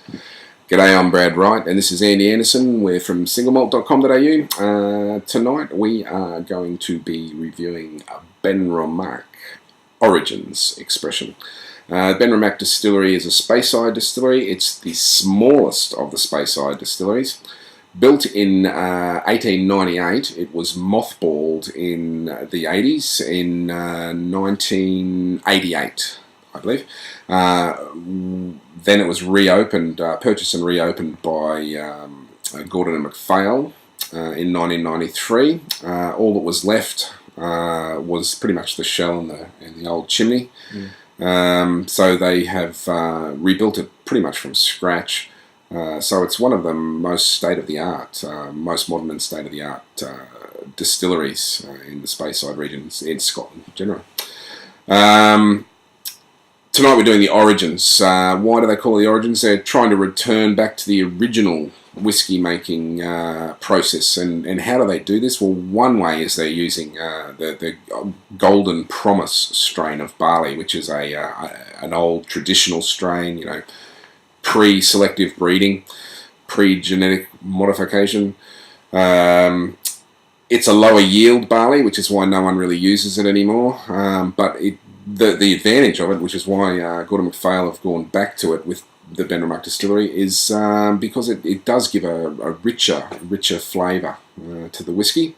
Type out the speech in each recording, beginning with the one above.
G'day, I'm Brad Wright, and this is Andy Anderson. We're from singlemalt.com.au. Tonight we are going to be reviewing Benromach Origins expression. Benromach Distillery is a Speyside distillery. It's the smallest of the Speyside distilleries. Built in 1898, it was mothballed in the 80s, in 1988, I believe. Then it was reopened, purchased and reopened by Gordon and MacPhail in 1993. All that was left was pretty much the shell and the old chimney. So they have rebuilt it pretty much from scratch. So it's one of the most state-of-the-art, most modern and state-of-the-art distilleries in the Speyside regions in Scotland generally. Tonight we're doing the Origins. Why do they call it the Origins? They're trying to return back to the original whiskey making process. And how do they do this? Well, one way is they're using the Golden Promise strain of barley, which is an old traditional strain, pre-selective breeding, pre-genetic modification. It's a lower yield barley, which is why no one really uses it anymore. But the advantage of it, which is why Gordon and MacPhail have gone back to it with the Benromach Distillery, is because it does give a richer flavour to the whiskey.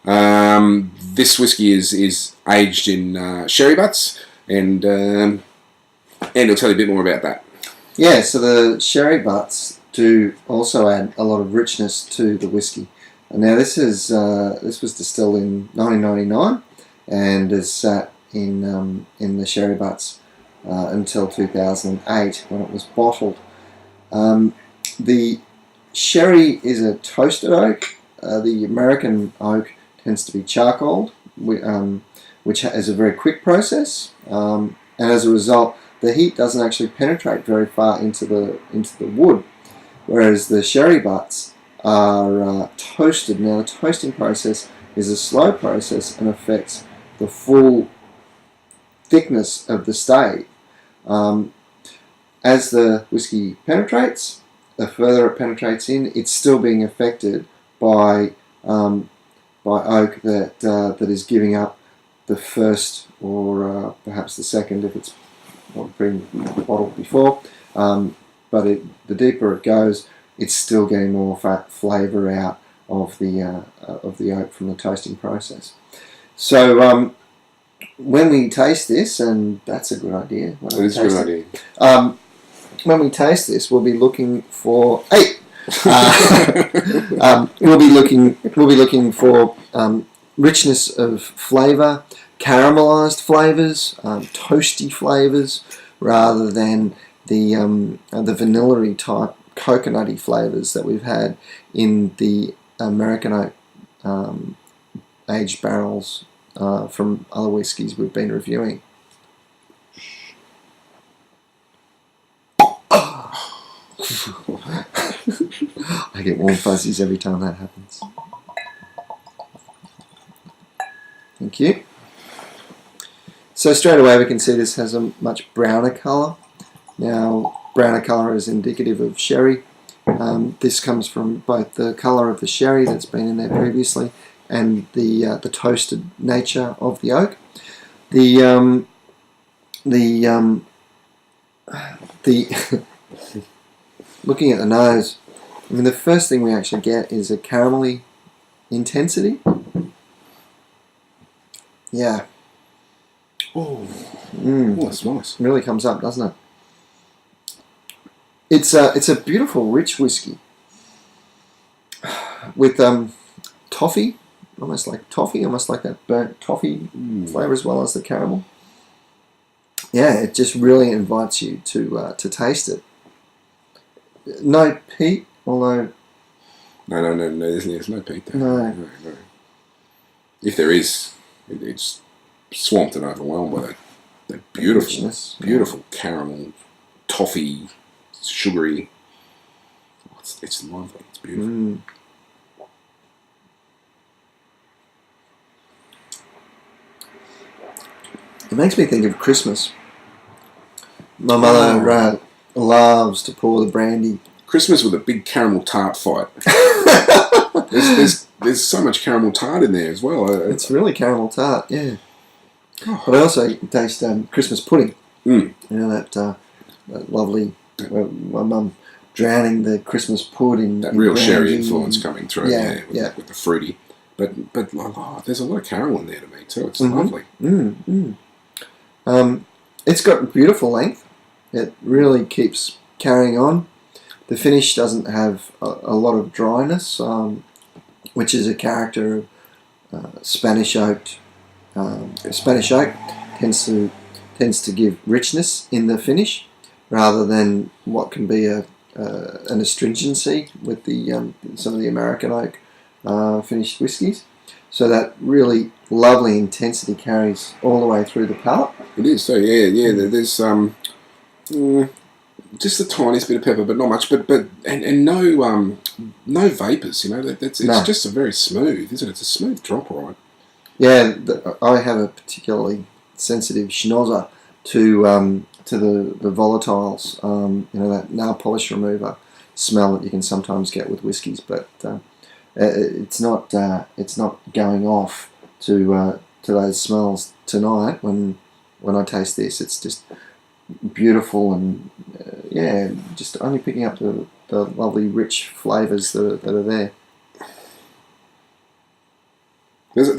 This whiskey is aged in sherry butts, and I'll tell you a bit more about that. Yeah, so the sherry butts do also add a lot of richness to the whiskey. And now this was distilled in 1999 and has sat in the sherry butts until 2008 when it was bottled. The sherry is a toasted oak. The American oak tends to be charcoaled, which is a very quick process, and as a result, the heat doesn't actually penetrate very far into the wood, whereas the sherry butts are toasted. Now, the toasting process is a slow process and affects the full thickness of the stave. As the whiskey penetrates, the further it penetrates in, it's still being affected by oak that is giving up the first or perhaps the second if it's not been bottled before. But the deeper it goes, it's still getting more flavour out of the oak from the toasting process. So when we taste this, and that's a good idea. It is a good idea. When we taste this, we'll be looking for we'll be looking for richness of flavour, caramelised flavours, toasty flavours, rather than the vanilla-y type coconutty flavours that we've had in the American oak aged barrels from other whiskies we've been reviewing. I get warm fuzzies every time that happens. Thank you. So straight away we can see this has a much browner colour. Now, browner colour is indicative of sherry. This comes from both the colour of the sherry that's been in there previously and the toasted nature of the oak. The looking at the nose, I mean, the first thing we actually get is a caramelly intensity. Yeah. Oh, that's nice. Really comes up, doesn't it? It's a beautiful, rich whiskey with toffee, almost like that burnt toffee flavour as well as the caramel. Yeah, it just really invites you to taste it. No peat, although... No, there's no peat there. No. If there is, it's swamped and overwhelmed by that beautiful, richness. Beautiful caramel, toffee, sugary. It's lovely. It's beautiful. It makes me think of Christmas. My mother loves to pour the brandy. Christmas with a big caramel tart fight. There's so much caramel tart in there as well. It's really caramel tart, yeah. Oh. But I also taste Christmas pudding. Mm. You know, that lovely, my mum drowning the Christmas pudding. That real sherry influence coming through, with the fruity. But there's a lot of caramel in there to me too. It's lovely. It's got beautiful length. It really keeps carrying on. The finish doesn't have a lot of dryness, which is a character of Spanish oak. Spanish oak tends to give richness in the finish, rather than what can be an astringency with the some of the American oak finished whiskies. So that really lovely intensity carries all the way through the palate. It is. So there's just the tiniest bit of pepper, but not much. But no vapors. You know, it's just a very smooth, isn't it? It's a smooth drop, right? Yeah, I have a particularly sensitive schnozer to the volatiles. That nail polish remover smell that you can sometimes get with whiskies, but it's not going off to those smells tonight. When I taste this, it's just beautiful and just only picking up the lovely rich flavours that are there. There's a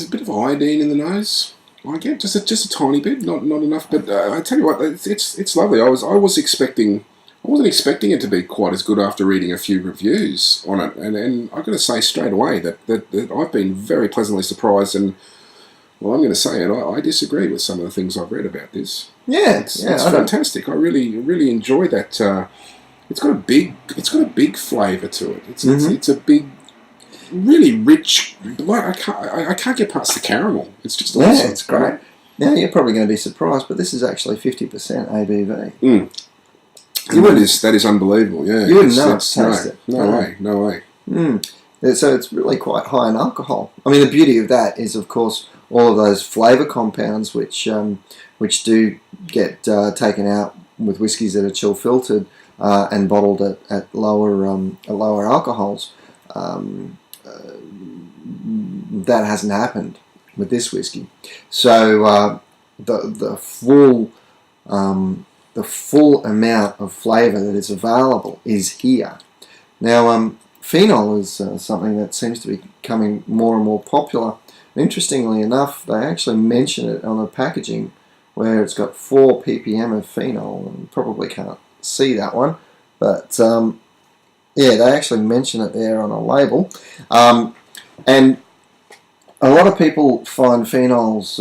bit of iodine in the nose. I get just a tiny bit, not enough. But I tell you what, it's lovely. I wasn't expecting it to be quite as good after reading a few reviews on it, and I've got to say straight away that I've been very pleasantly surprised. And well, I'm going to say it. I disagree with some of the things I've read about this. Yeah, it's fantastic. I really enjoy that. It's got a big flavour to it. It's a big, really rich. I can't get past the caramel. It's just awesome. Yeah, it's great. Now you're probably going to be surprised, but this is actually 50% ABV. That is unbelievable. Yeah, you wouldn't know it's taste it. No way. So it's really quite high in alcohol. I mean, the beauty of that is, of course, all of those flavour compounds which do get taken out with whiskies that are chill filtered and bottled at lower alcohols. That hasn't happened with this whiskey. So the full amount of flavour that is available is here. Now, phenol is something that seems to be becoming more and more popular. Interestingly enough, they actually mention it on the packaging where it's got 4 ppm of phenol, and probably can't see that one, but they actually mention it there on a label. And a lot of people find phenols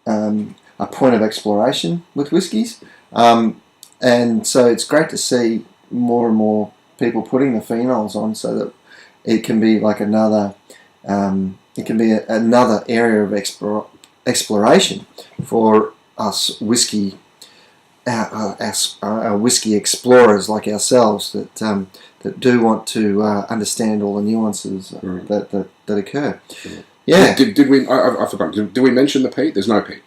a point of exploration with whiskies, and so it's great to see more and more people putting the phenols on, so that it can be like another area of exploration for us whiskey whiskey explorers like ourselves that do want to understand all the nuances that occur. Yeah. Did we? I forgot. Did we mention the peat? There's no peat.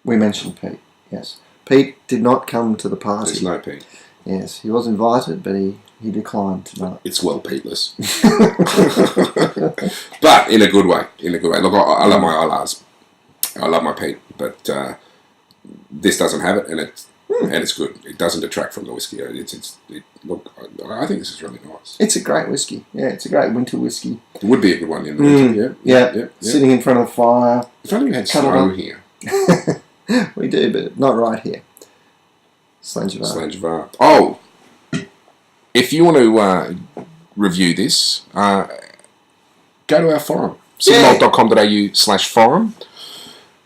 We mentioned Pete. Yes, Pete did not come to the party. There's no Pete. Yes, he was invited, but he declined tonight. It's well peatless, but in a good way. Look, I love my ILRs. I love my peat, but this doesn't have it, and it's good. It doesn't detract from the whiskey. Look, I think this is really nice. It's a great whiskey. Yeah, it's a great winter whiskey. It would be a good one in the winter. Yeah. Sitting in front of the fire. If only we had snow here. We do, but not right here. Slangevar. Oh, if you want to review this, go to our forum, cinemalt.com.au/forum.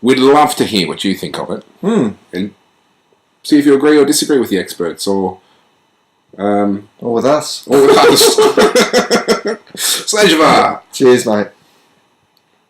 We'd love to hear what you think of it, and see if you agree or disagree with the experts, or with us. Slangevar. Cheers, mate.